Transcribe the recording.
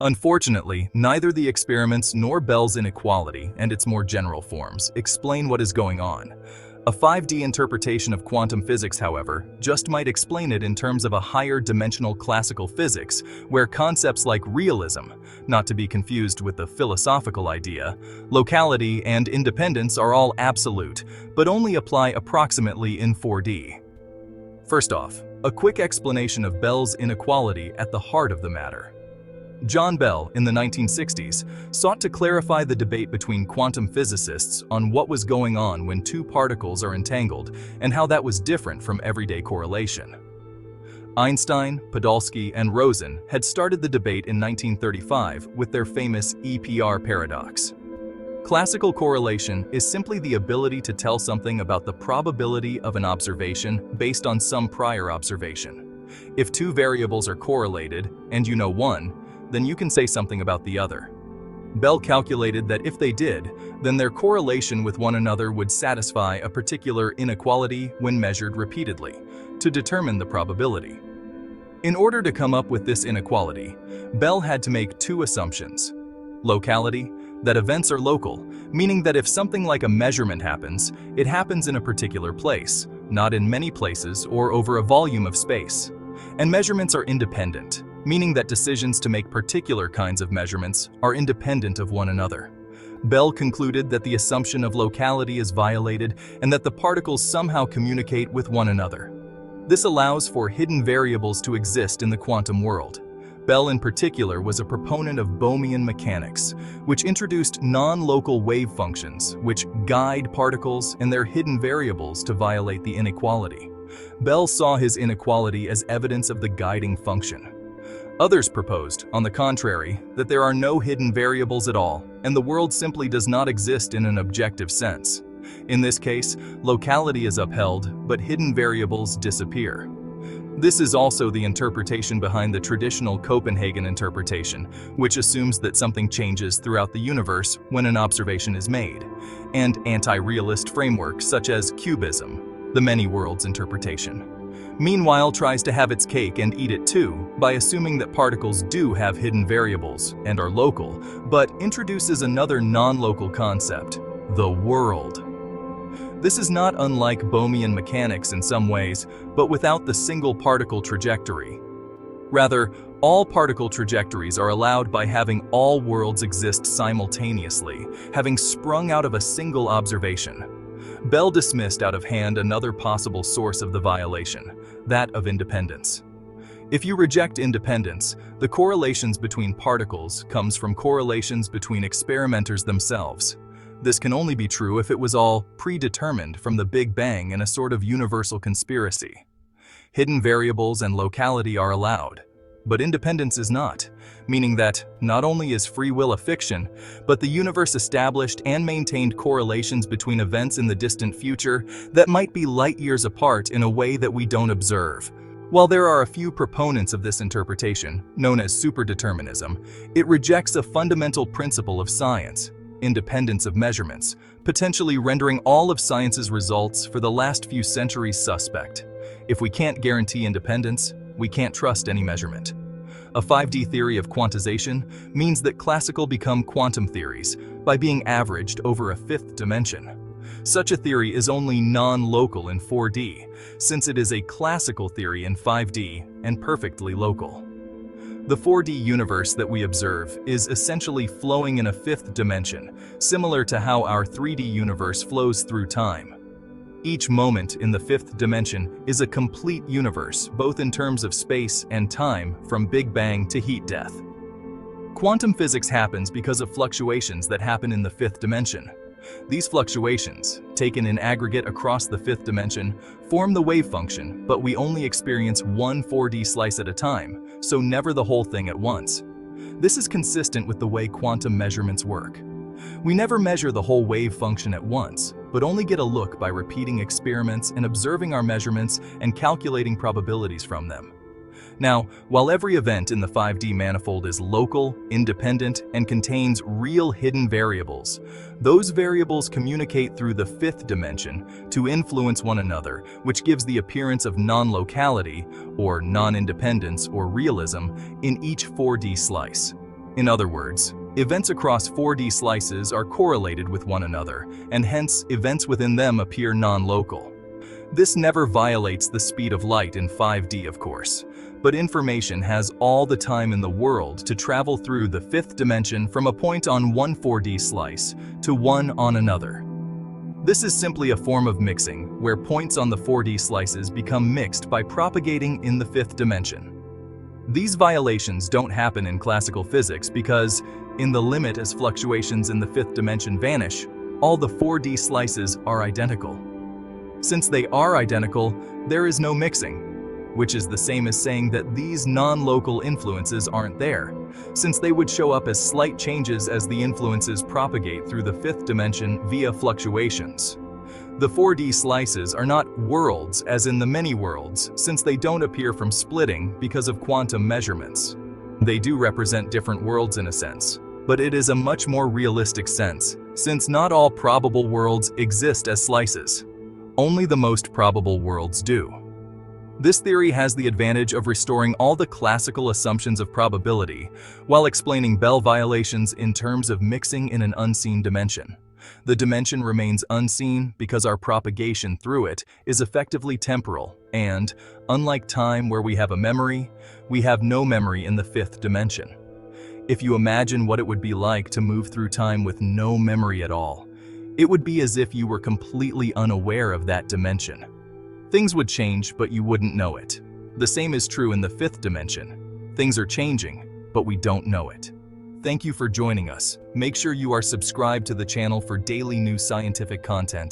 Unfortunately, neither the experiments nor Bell's inequality and its more general forms explain what is going on. A 5D interpretation of quantum physics, however, just might explain it in terms of a higher dimensional classical physics, where concepts like realism, not to be confused with the philosophical idea, locality, and independence are all absolute, but only apply approximately in 4D. First off, a quick explanation of Bell's inequality at the heart of the matter. John Bell, in the 1960s, sought to clarify the debate between quantum physicists on what was going on when two particles are entangled and how that was different from everyday correlation. Einstein, Podolsky, and Rosen had started the debate in 1935 with their famous EPR paradox. Classical correlation is simply the ability to tell something about the probability of an observation based on some prior observation. If two variables are correlated, and you know one, then you can say something about the other. Bell calculated that if they did, then their correlation with one another would satisfy a particular inequality when measured repeatedly, to determine the probability. In order to come up with this inequality, Bell had to make two assumptions. Locality, that events are local, meaning that if something like a measurement happens, it happens in a particular place, not in many places or over a volume of space. And measurements are independent, meaning that decisions to make particular kinds of measurements are independent of one another. Bell concluded that the assumption of locality is violated and that the particles somehow communicate with one another. This allows for hidden variables to exist in the quantum world. Bell in particular was a proponent of Bohmian mechanics, which introduced non-local wave functions which guide particles and their hidden variables to violate the inequality. Bell saw his inequality as evidence of the guiding function. Others proposed, on the contrary, that there are no hidden variables at all, and the world simply does not exist in an objective sense. In this case, locality is upheld, but hidden variables disappear. This is also the interpretation behind the traditional Copenhagen interpretation, which assumes that something changes throughout the universe when an observation is made, and anti-realist frameworks such as Cubism, the many worlds interpretation. Meanwhile, tries to have its cake and eat it too by assuming that particles do have hidden variables and are local, but introduces another non-local concept, the world. This is not unlike Bohmian mechanics in some ways, but without the single particle trajectory. Rather, all particle trajectories are allowed by having all worlds exist simultaneously, having sprung out of a single observation. Bell dismissed out of hand another possible source of the violation, that of independence. If you reject independence, the correlations between particles comes from correlations between experimenters themselves. This can only be true if it was all predetermined from the Big Bang in a sort of universal conspiracy. Hidden variables and locality are allowed, but independence is not, meaning that not only is free will a fiction, but the universe established and maintained correlations between events in the distant future that might be light years apart in a way that we don't observe. While there are a few proponents of this interpretation, known as superdeterminism, it rejects a fundamental principle of science, independence of measurements, potentially rendering all of science's results for the last few centuries suspect. If we can't guarantee independence, we can't trust any measurement. A 5D theory of quantization means that classical become quantum theories by being averaged over a fifth dimension. Such a theory is only non-local in 4D, since it is a classical theory in 5D and perfectly local. The 4D universe that we observe is essentially flowing in a fifth dimension, similar to how our 3D universe flows through time. Each moment in the fifth dimension is a complete universe, both in terms of space and time, from Big Bang to heat death. Quantum physics happens because of fluctuations that happen in the fifth dimension. These fluctuations, taken in aggregate across the fifth dimension, form the wave function, but we only experience one 4D slice at a time, so never the whole thing at once. This is consistent with the way quantum measurements work. We never measure the whole wave function at once, but only get a look by repeating experiments and observing our measurements and calculating probabilities from them. Now, while every event in the 5D manifold is local, independent, and contains real hidden variables, those variables communicate through the fifth dimension to influence one another, which gives the appearance of non-locality, or non-independence or realism, in each 4D slice. In other words, events across 4D slices are correlated with one another, and hence events within them appear non-local. This never violates the speed of light in 5D, of course, but information has all the time in the world to travel through the fifth dimension from a point on one 4D slice to one on another. This is simply a form of mixing, where points on the 4D slices become mixed by propagating in the fifth dimension. These violations don't happen in classical physics because, in the limit as fluctuations in the fifth dimension vanish, all the 4D slices are identical. Since they are identical, there is no mixing, which is the same as saying that these non-local influences aren't there, since they would show up as slight changes as the influences propagate through the fifth dimension via fluctuations. The 4D slices are not worlds as in the many worlds, since they don't appear from splitting because of quantum measurements. They do represent different worlds in a sense, but it is a much more realistic sense, since not all probable worlds exist as slices. Only the most probable worlds do. This theory has the advantage of restoring all the classical assumptions of probability, while explaining Bell violations in terms of mixing in an unseen dimension. The dimension remains unseen because our propagation through it is effectively temporal, and, unlike time where we have a memory, we have no memory in the fifth dimension. If you imagine what it would be like to move through time with no memory at all, it would be as if you were completely unaware of that dimension. Things would change, but you wouldn't know it. The same is true in the fifth dimension. Things are changing, but we don't know it. Thank you for joining us. Make sure you are subscribed to the channel for daily new scientific content.